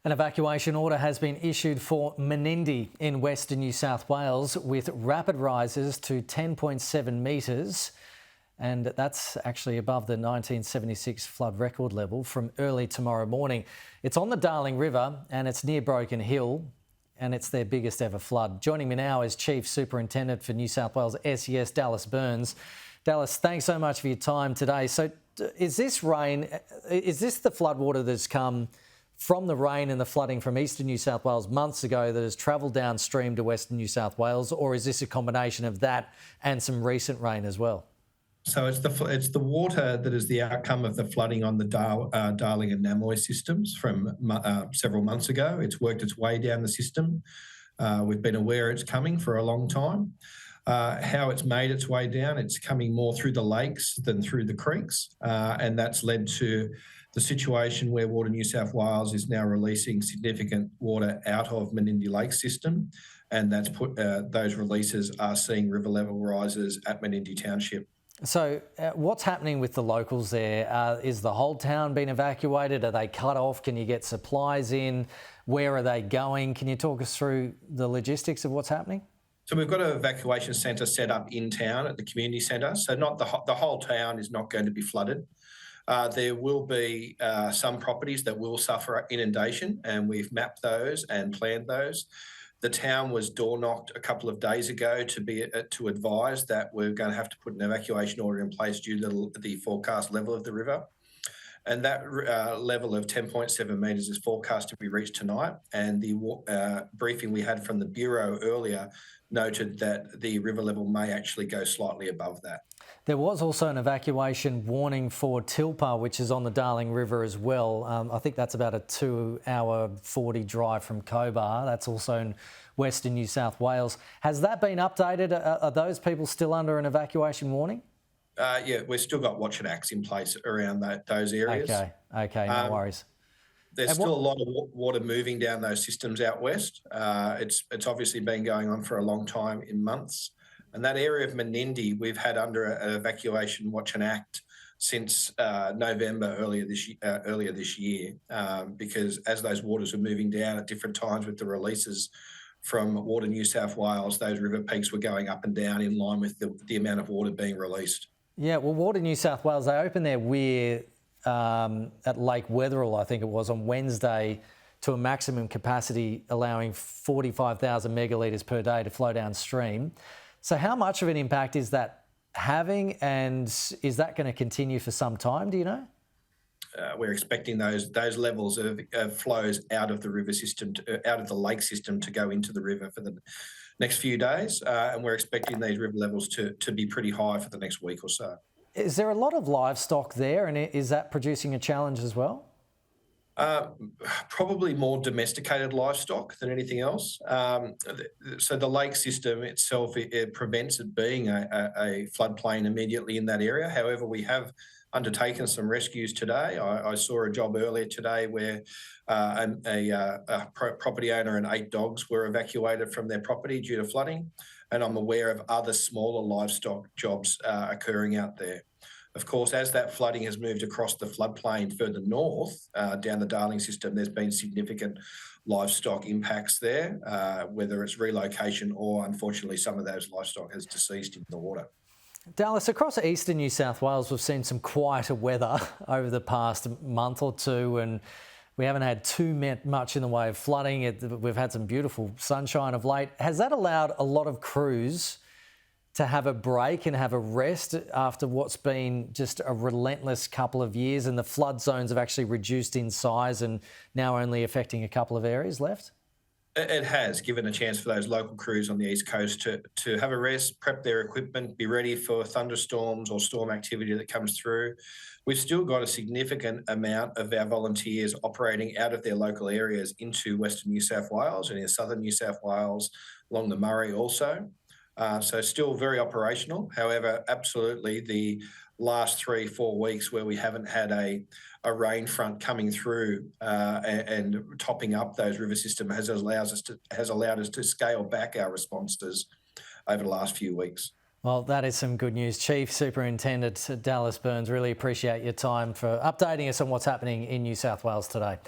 An evacuation order has been issued for Menindee in Western New South Wales with rapid rises to 10.7 metres, and that's actually above the 1976 flood record level from early tomorrow morning. It's on the Darling River and it's near Broken Hill, and it's their biggest ever flood. Joining me now is Chief Superintendent for New South Wales SES, Dallas Burns. Dallas, thanks so much for your time today. So is this rain, is this the floodwater that's come from the rain and the flooding from eastern New South Wales months ago that has travelled downstream to western New South Wales, or is this a combination of that and some recent rain as well? So it's the water that is the outcome of the flooding on the Darling and Namoi systems from several months ago. It's worked its way down the system. We've been aware it's coming for a long time. How it's made its way down, it's coming more through the lakes than through the creeks, and that's led to the situation where Water New South Wales is now releasing significant water out of Menindee Lake system, and that's put those releases are seeing river level rises at Menindee Township. So what's happening with the locals there? Is the whole town being evacuated? Are they cut off? Can you get supplies in? Where are they going? Can you talk us through the logistics of what's happening? So we've got an evacuation centre set up in town at the community centre. So not the whole town is not going to be flooded. There will be some properties that will suffer inundation, and we've mapped those and planned those. The town was door knocked a couple of days ago to advise that we're going to have to put an evacuation order in place due to the forecast level of the river. And that level of 10.7 metres is forecast to be reached tonight. And the briefing we had from the Bureau earlier noted that the river level may actually go slightly above that. There was also an evacuation warning for Tilpa, which is on the Darling River as well. I think that's about a 2-hour 40 drive from Cobar. That's also in Western New South Wales. Has that been updated? Are those people still under an evacuation warning? Yeah, we've still got watch and acts in place around those areas. Okay, no worries. There's still a lot of water moving down those systems out west. It's obviously been going on for a long time, in months. And that area of Menindee, we've had under an evacuation watch and act since November earlier this year, because as those waters were moving down at different times with the releases from Water New South Wales, those river peaks were going up and down in line with the amount of water being released. Yeah, well, Water New South Wales, they opened their weir at Lake Wetherill, I think it was, on Wednesday to a maximum capacity allowing 45,000 megalitres per day to flow downstream. So how much of an impact is that having, and is that going to continue for some time, do you know? We're expecting those levels of flows out of the river system, out of the lake system, to go into the river for the next few days, and we're expecting these river levels to be pretty high for the next week or so. Is there a lot of livestock there, and is that producing a challenge as well? Probably more domesticated livestock than anything else. So the lake system itself, it prevents it being a floodplain immediately in that area. However, we have undertaken some rescues today. I saw a job earlier today where a property owner and 8 dogs were evacuated from their property due to flooding, and I'm aware of other smaller livestock jobs occurring out there. Of course, as that flooding has moved across the floodplain further north, down the Darling system, there's been significant livestock impacts there, whether it's relocation or, unfortunately, some of those livestock has deceased in the water. Dallas, across eastern New South Wales, we've seen some quieter weather over the past month or two, and we haven't had too much in the way of flooding. We've had some beautiful sunshine of late. Has that allowed a lot of crews to have a break and have a rest after what's been just a relentless couple of years, and the flood zones have actually reduced in size and now only affecting a couple of areas left? It has given a chance for those local crews on the East Coast to have a rest, prep their equipment, be ready for thunderstorms or storm activity that comes through. We've still got a significant amount of our volunteers operating out of their local areas into Western New South Wales and in southern New South Wales, along the Murray also. So still very operational. However, absolutely the last 3-4 weeks where we haven't had a rain front coming through and topping up those river system has allowed us to scale back our responses over the last few weeks. Well, that is some good news. Chief Superintendent Dallas Burns, really appreciate your time for updating us on what's happening in New South Wales today.